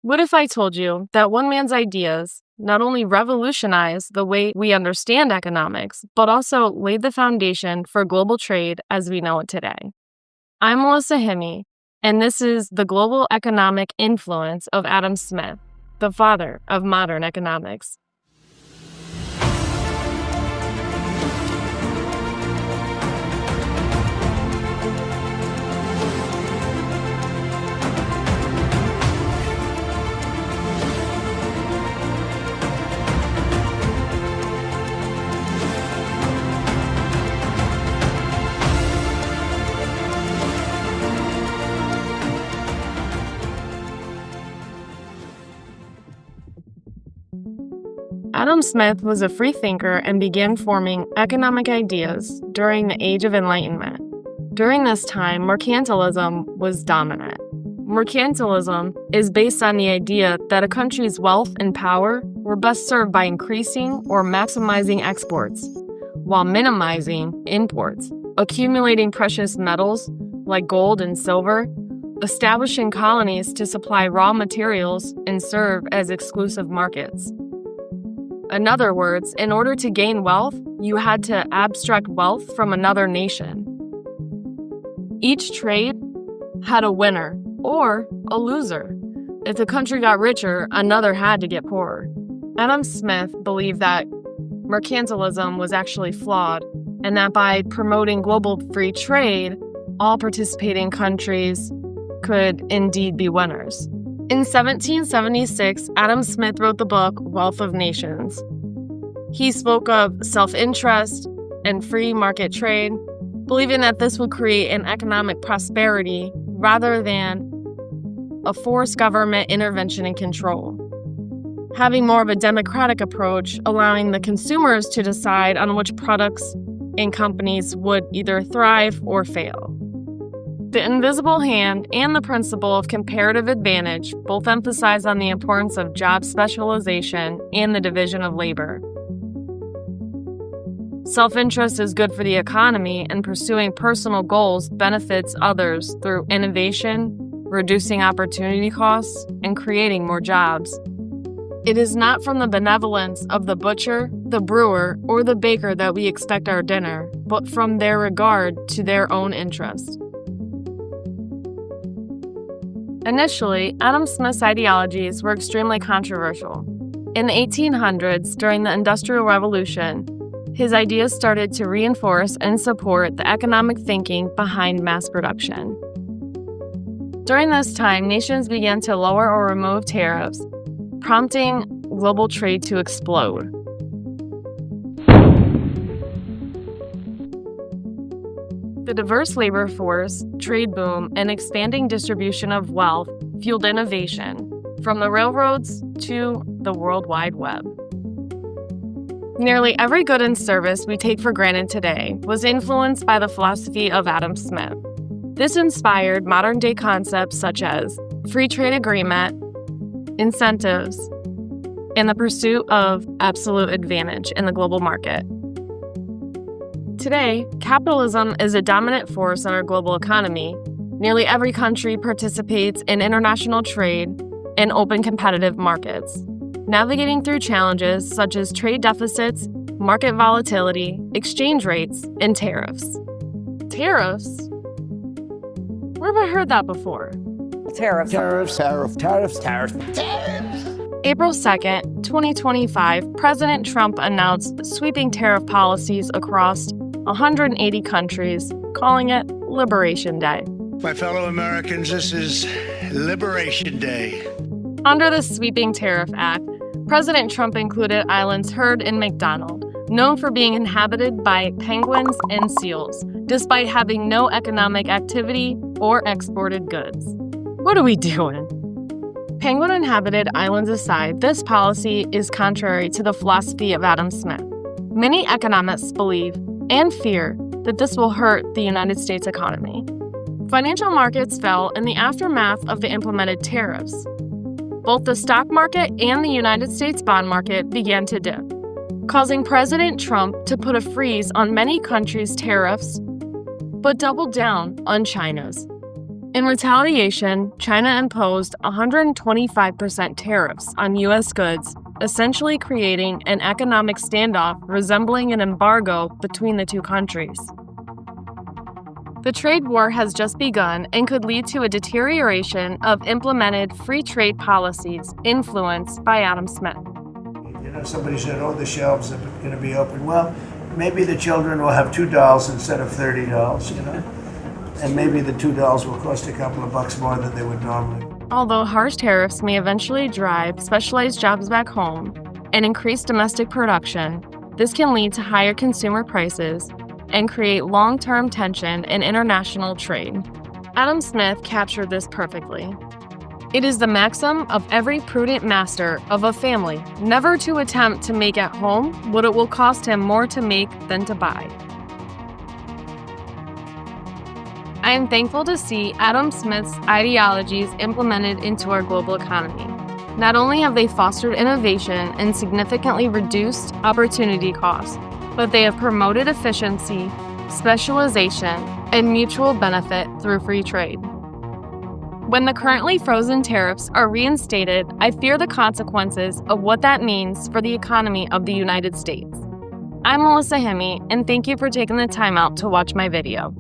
What if I told you that one man's ideas not only revolutionized the way we understand economics, but also laid the foundation for global trade as we know it today? I'm Melissa Hemme, and this is The Global Economic Influence of Adam Smith, the father of modern economics. Adam Smith was a free thinker and began forming economic ideas during the Age of Enlightenment. During this time, mercantilism was dominant. Mercantilism is based on the idea that a country's wealth and power were best served by increasing or maximizing exports, while minimizing imports, accumulating precious metals like gold and silver, establishing colonies to supply raw materials and serve as exclusive markets. In other words, in order to gain wealth, you had to abstract wealth from another nation. Each trade had a winner or a loser. If the country got richer, another had to get poorer. Adam Smith believed that mercantilism was actually flawed, and that by promoting global free trade, all participating countries could indeed be winners. In 1776, Adam Smith wrote the book Wealth of Nations. He spoke of self-interest and free market trade, believing that this would create an economic prosperity rather than a forced government intervention and control. Having more of a democratic approach, allowing the consumers to decide on which products and companies would either thrive or fail. The invisible hand and the principle of comparative advantage both emphasize on the importance of job specialization and the division of labor. Self-interest is good for the economy, and pursuing personal goals benefits others through innovation, reducing opportunity costs, and creating more jobs. It is not from the benevolence of the butcher, the brewer, or the baker that we expect our dinner, but from their regard to their own interest. Initially, Adam Smith's ideologies were extremely controversial. In the 1800s, during the Industrial Revolution, his ideas started to reinforce and support the economic thinking behind mass production. During this time, nations began to lower or remove tariffs, prompting global trade to explode. The diverse labor force, trade boom, and expanding distribution of wealth fueled innovation, from the railroads to the World Wide Web. Nearly every good and service we take for granted today was influenced by the philosophy of Adam Smith. This inspired modern-day concepts such as free trade agreement, incentives, and the pursuit of absolute advantage in the global market. Today, capitalism is a dominant force in our global economy. Nearly every country participates in international trade and open competitive markets, navigating through challenges such as trade deficits, market volatility, exchange rates, and tariffs. Tariffs? Where have I heard that before? Tariffs. April 2nd, 2025, President Trump announced sweeping tariff policies across 180 countries, calling it Liberation Day. My fellow Americans, this is Liberation Day. Under the Sweeping Tariff Act, President Trump included islands Heard and McDonald, known for being inhabited by penguins and seals, despite having no economic activity or exported goods. What are we doing? Penguin-inhabited islands aside, this policy is contrary to the philosophy of Adam Smith. Many economists believe and fear that this will hurt the United States economy. Financial markets fell in the aftermath of the implemented tariffs. Both the stock market and the United States bond market began to dip, causing President Trump to put a freeze on many countries' tariffs, but doubled down on China's. In retaliation, China imposed 125% tariffs on U.S. goods, essentially creating an economic standoff resembling an embargo between the two countries. The trade war has just begun and could lead to a deterioration of implemented free trade policies influenced by Adam Smith. Somebody said, oh, the shelves are going to be open. Well, maybe the children will have $2 instead of $30, And maybe the $2 will cost a couple of bucks more than they would normally. Although harsh tariffs may eventually drive specialized jobs back home and increase domestic production, this can lead to higher consumer prices and create long-term tension in international trade. Adam Smith captured this perfectly. It is the maxim of every prudent master of a family never to attempt to make at home what it will cost him more to make than to buy. I am thankful to see Adam Smith's ideologies implemented into our global economy. Not only have they fostered innovation and significantly reduced opportunity costs, but they have promoted efficiency, specialization, and mutual benefit through free trade. When the currently frozen tariffs are reinstated, I fear the consequences of what that means for the economy of the United States. I'm Melissa Hemme, and thank you for taking the time out to watch my video.